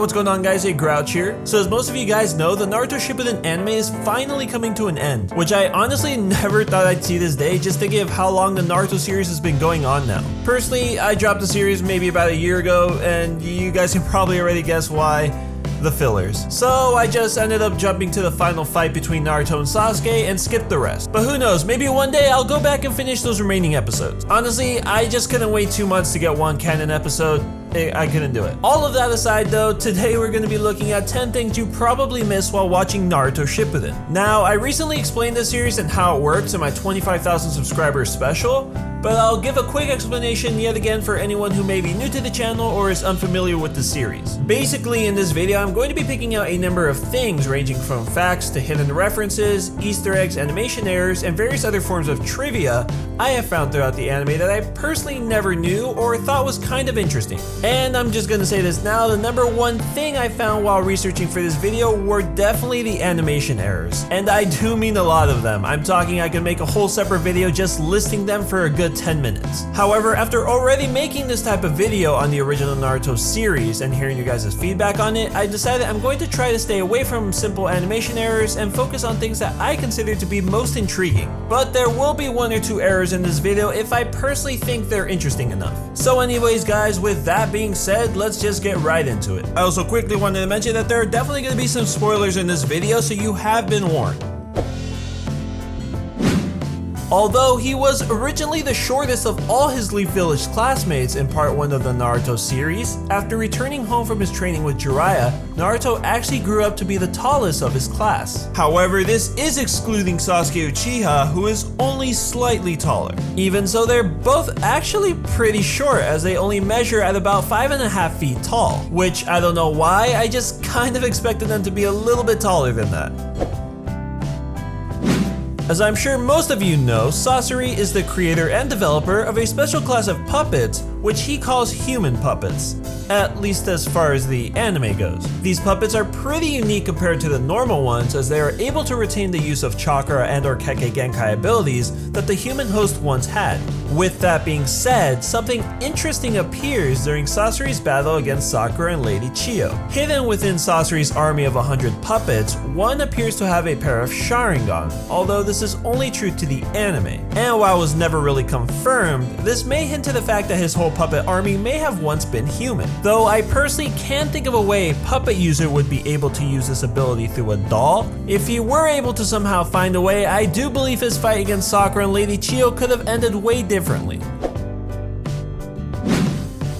what's going on guys, Grouch here. So as most of you guys know, the Naruto Shippuden anime is finally coming to an end, which I honestly never thought I'd see this day, just thinking of how long the Naruto series has been going on now. Personally, I dropped the series maybe about a year ago, and you guys can probably already guess why. The fillers. So I just ended up jumping to the final fight between Naruto and Sasuke and skipped the rest. But who knows, maybe one day I'll go back and finish those remaining episodes. Honestly, I just couldn't wait 2 months to get one canon episode. I couldn't do it. All of that aside though, today we're going to be looking at 10 things you probably missed while watching Naruto Shippuden. Now, I recently explained this series and how it works in my 25,000 subscribers special, but I'll give a quick explanation yet again for anyone who may be new to the channel or is unfamiliar with the series. Basically, in this video, I'm going to be picking out a number of things ranging from facts to hidden references, Easter eggs, animation errors, and various other forms of trivia I have found throughout the anime that I personally never knew or thought was kind of interesting. And I'm just gonna say this now, the number one thing I found while researching for this video were definitely the animation errors. And I do mean a lot of them. I'm talking I could make a whole separate video just listing them for a good 10 minutes. However, after already making this type of video on the original Naruto series and hearing you guys' feedback on it, I decided I'm going to try to stay away from simple animation errors and focus on things that I consider to be most intriguing. But there will be 1 or 2 errors in this video if I personally think they're interesting enough. So anyways guys, with that being said, let's just get right into it. I also quickly wanted to mention that there are definitely going to be some spoilers in this video, so you have been warned. Although he was originally the shortest of all his Leaf Village classmates in part 1 of the Naruto series, after returning home from his training with Jiraiya, Naruto actually grew up to be the tallest of his class. However, this is excluding Sasuke Uchiha, who is only slightly taller. Even so, they're both actually pretty short, as they only measure at about 5.5 feet tall, which I don't know why, I just kind of expected them to be a little bit taller than that. As I'm sure most of you know, Sasori is the creator and developer of a special class of puppets, which he calls human puppets, at least as far as the anime goes. These puppets are pretty unique compared to the normal ones, as they are able to retain the use of chakra and or Kekkei Genkai abilities that the human host once had. With that being said, something interesting appears during Sasori's battle against Sakura and Lady Chiyo. Hidden within Sasori's army of 100 puppets, one appears to have a pair of Sharingan, although this is only true to the anime. And while it was never really confirmed, this may hint to the fact that his whole puppet army may have once been human. Though I personally can't think of a way a puppet user would be able to use this ability through a doll. If he were able to somehow find a way, I do believe his fight against Sakura and Lady Chiyo could have ended way differently.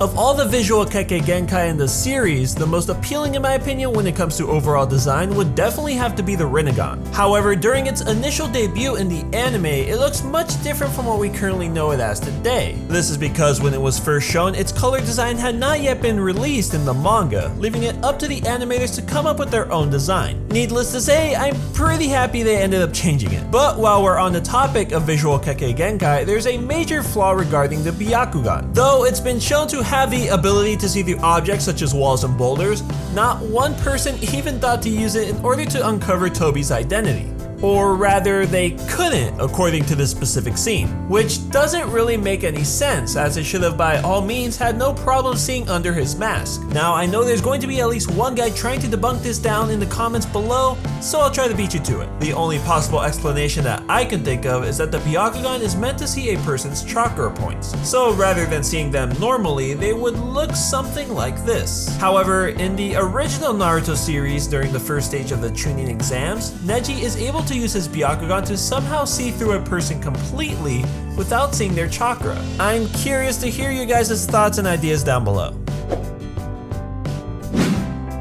Of all the visual Kekkei Genkai in the series, the most appealing in my opinion when it comes to overall design would definitely have to be the Rinnegan. However, during its initial debut in the anime, it looks much different from what we currently know it as today. This is because when it was first shown, its color design had not yet been released in the manga, leaving it up to the animators to come up with their own design. Needless to say, I'm pretty happy they ended up changing it. But while we're on the topic of visual Kekkei Genkai, there's a major flaw regarding the Byakugan. Though it's been shown to have the ability to see through objects such as walls and boulders, not one person even thought to use it in order to uncover Tobi's identity. Or rather, they couldn't, according to this specific scene, which doesn't really make any sense, as it should have by all means had no problem seeing under his mask. Now, I know there's going to be at least one guy trying to debunk this down in the comments below, so I'll try to beat you to it. The only possible explanation that I can think of is that the Byakugan is meant to see a person's chakra points, so rather than seeing them normally, they would look something like this. However, in the original Naruto series, during the first stage of the Chunin exams, Neji is able to use his Byakugan to somehow see through a person completely without seeing their chakra. I'm curious to hear you guys' thoughts and ideas down below.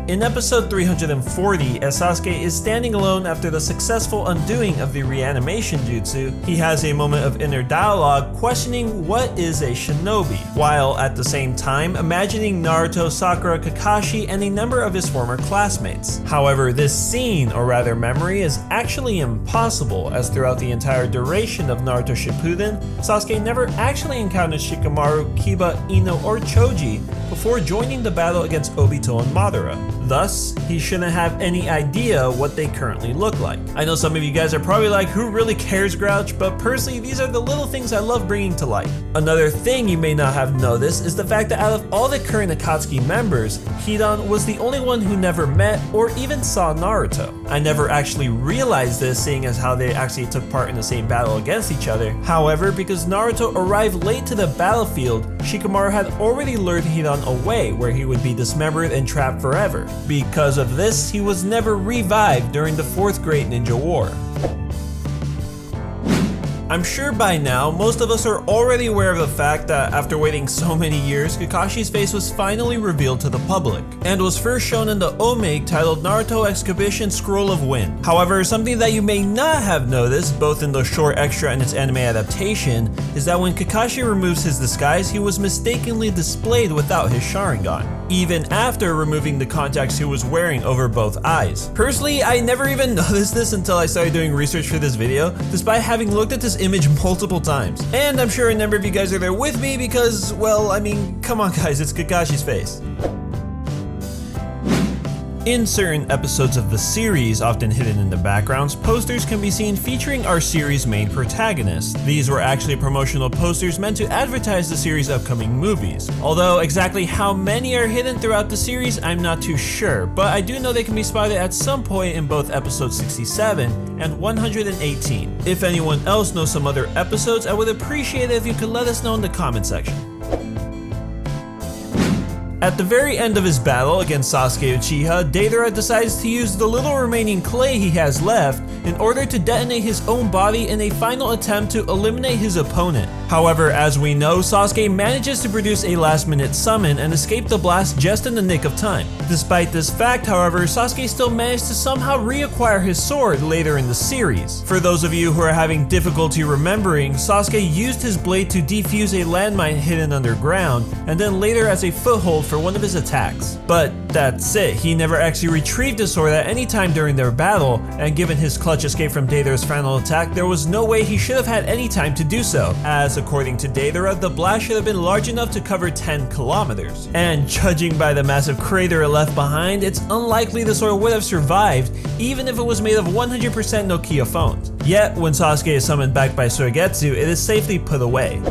In episode 340, as Sasuke is standing alone after the successful undoing of the reanimation jutsu, he has a moment of inner dialogue questioning what is a shinobi, while at the same time imagining Naruto, Sakura, Kakashi, and a number of his former classmates. However, this scene, or rather memory, is actually impossible, as throughout the entire duration of Naruto Shippuden, Sasuke never actually encountered Shikamaru, Kiba, Ino, or Choji before joining the battle against Obito and Madara. Thus, he shouldn't have any idea what they currently look like. I know some of you guys are probably like, who really cares, Grouch? But personally, these are the little things I love bringing to light. Another thing you may not have noticed is the fact that out of all the current Akatsuki members, Hidan was the only one who never met or even saw Naruto. I never actually realized this, seeing as how they actually took part in the same battle against each other. However, because Naruto arrived late to the battlefield, Shikamaru had already lured Hidan away, where he would be dismembered and trapped forever. Because of this, he was never revived during the 4th Great Ninja War. I'm sure by now, most of us are already aware of the fact that after waiting so many years, Kakashi's face was finally revealed to the public, and was first shown in the Omake titled Naruto Excavation Scroll of Wind. However, something that you may not have noticed, both in the short extra and its anime adaptation, is that when Kakashi removes his disguise, he was mistakenly displayed without his Sharingan, even after removing the contacts he was wearing over both eyes. Personally, I never even noticed this until I started doing research for this video, despite having looked at this image multiple times. And I'm sure a number of you guys are there with me because, well, I mean, come on guys, it's Kakashi's face. In certain episodes of the series, often hidden in the backgrounds, posters can be seen featuring our series' main protagonist. These were actually promotional posters meant to advertise the series' upcoming movies. Although exactly how many are hidden throughout the series, I'm not too sure, but I do know they can be spotted at some point in both episode 67 and 118. If anyone else knows some other episodes, I would appreciate it if you could let us know in the comment section. At the very end of his battle against Sasuke Uchiha, Deidara decides to use the little remaining clay he has left in order to detonate his own body in a final attempt to eliminate his opponent. However, as we know, Sasuke manages to produce a last-minute summon and escape the blast just in the nick of time. Despite this fact, however, Sasuke still managed to somehow reacquire his sword later in the series. For those of you who are having difficulty remembering, Sasuke used his blade to defuse a landmine hidden underground, and then later as a foothold for one of his attacks. But that's it, he never actually retrieved his sword at any time during their battle, and given his clutch escape from Deidara's final attack, there was no way he should have had any time to do so, as according to Deidara, the blast should have been large enough to cover 10 kilometers. And judging by the massive crater it left behind, it's unlikely the sword would have survived, even if it was made of 100% Nokia phones. Yet, when Sasuke is summoned back by Sogetsu, it is safely put away.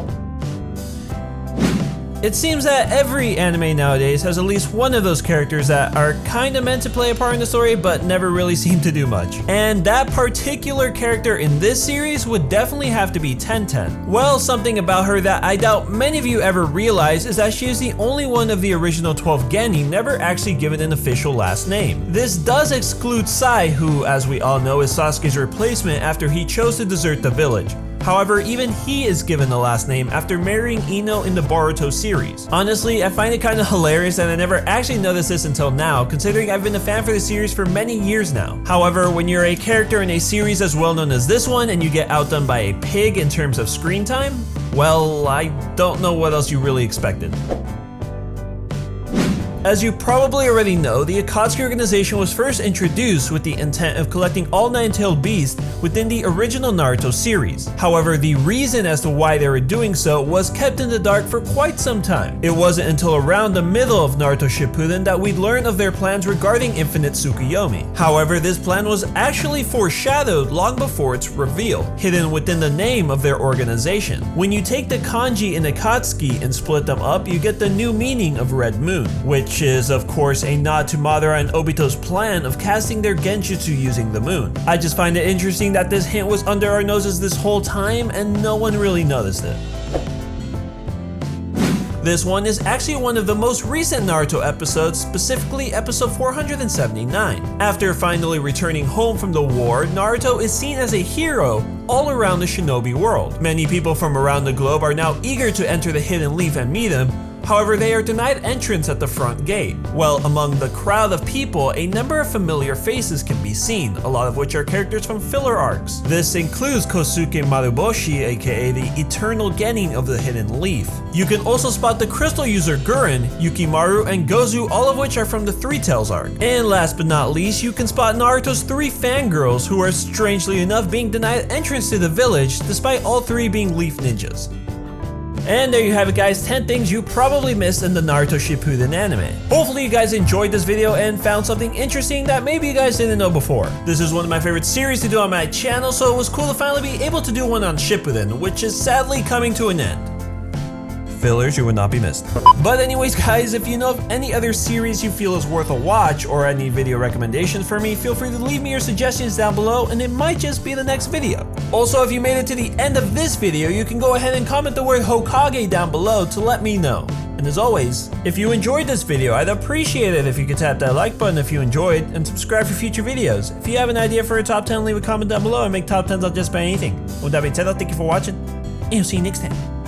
It seems that every anime nowadays has at least one of those characters that are kinda meant to play a part in the story but never really seem to do much. And that particular character in this series would definitely have to be Tenten. Well, something about her that I doubt many of you ever realize is that she is the only one of the original 12 Genin never actually given an official last name. This does exclude Sai, who, as we all know, is Sasuke's replacement after he chose to desert the village. However, even he is given the last name after marrying Ino in the Boruto series. Honestly, I find it kinda hilarious that I never actually noticed this until now, considering I've been a fan for the series for many years now. However, when you're a character in a series as well known as this one and you get outdone by a pig in terms of screen time, well, I don't know what else you really expected. As you probably already know, the Akatsuki organization was first introduced with the intent of collecting all nine-tailed beasts within the original Naruto series. However, the reason as to why they were doing so was kept in the dark for quite some time. It wasn't until around the middle of Naruto Shippuden that we'd learn of their plans regarding Infinite Tsukuyomi. However, this plan was actually foreshadowed long before its reveal, hidden within the name of their organization. When you take the kanji in Akatsuki and split them up, you get the new meaning of Red Moon, which is of course a nod to Madara and Obito's plan of casting their genjutsu using the moon. I just find it interesting that this hint was under our noses this whole time and no one really noticed it. This one is actually one of the most recent Naruto episodes, specifically episode 479. After finally returning home from the war, Naruto is seen as a hero all around the shinobi world. Many people from around the globe are now eager to enter the Hidden Leaf and meet him. However, they are denied entrance at the front gate. Well, among the crowd of people, a number of familiar faces can be seen, a lot of which are characters from filler arcs. This includes Kosuke Maruboshi, aka the Eternal Genin of the Hidden Leaf. You can also spot the crystal user Gurren, Yukimaru, and Gozu, all of which are from the Three Tails arc. And last but not least, you can spot Naruto's three fangirls, who are strangely enough being denied entrance to the village, despite all three being Leaf ninjas. And there you have it guys, 10 things you probably missed in the Naruto Shippuden anime. Hopefully you guys enjoyed this video and found something interesting that maybe you guys didn't know before. This is one of my favorite series to do on my channel, so it was cool to finally be able to do one on Shippuden, which is sadly coming to an end. Fillers you would not be missed. But anyways guys, if you know of any other series you feel is worth a watch or any video recommendations for me, feel free to leave me your suggestions down below and it might just be the next video. Also, if you made it to the end of this video, you can go ahead and comment the word Hokage down below to let me know. And as always, if you enjoyed this video, I'd appreciate it if you could tap that like button if you enjoyed and subscribe for future videos. If you have an idea for a top 10, leave a comment down below and make top 10s on just about anything. With that being said, I'll thank you for watching and I'll see you next time.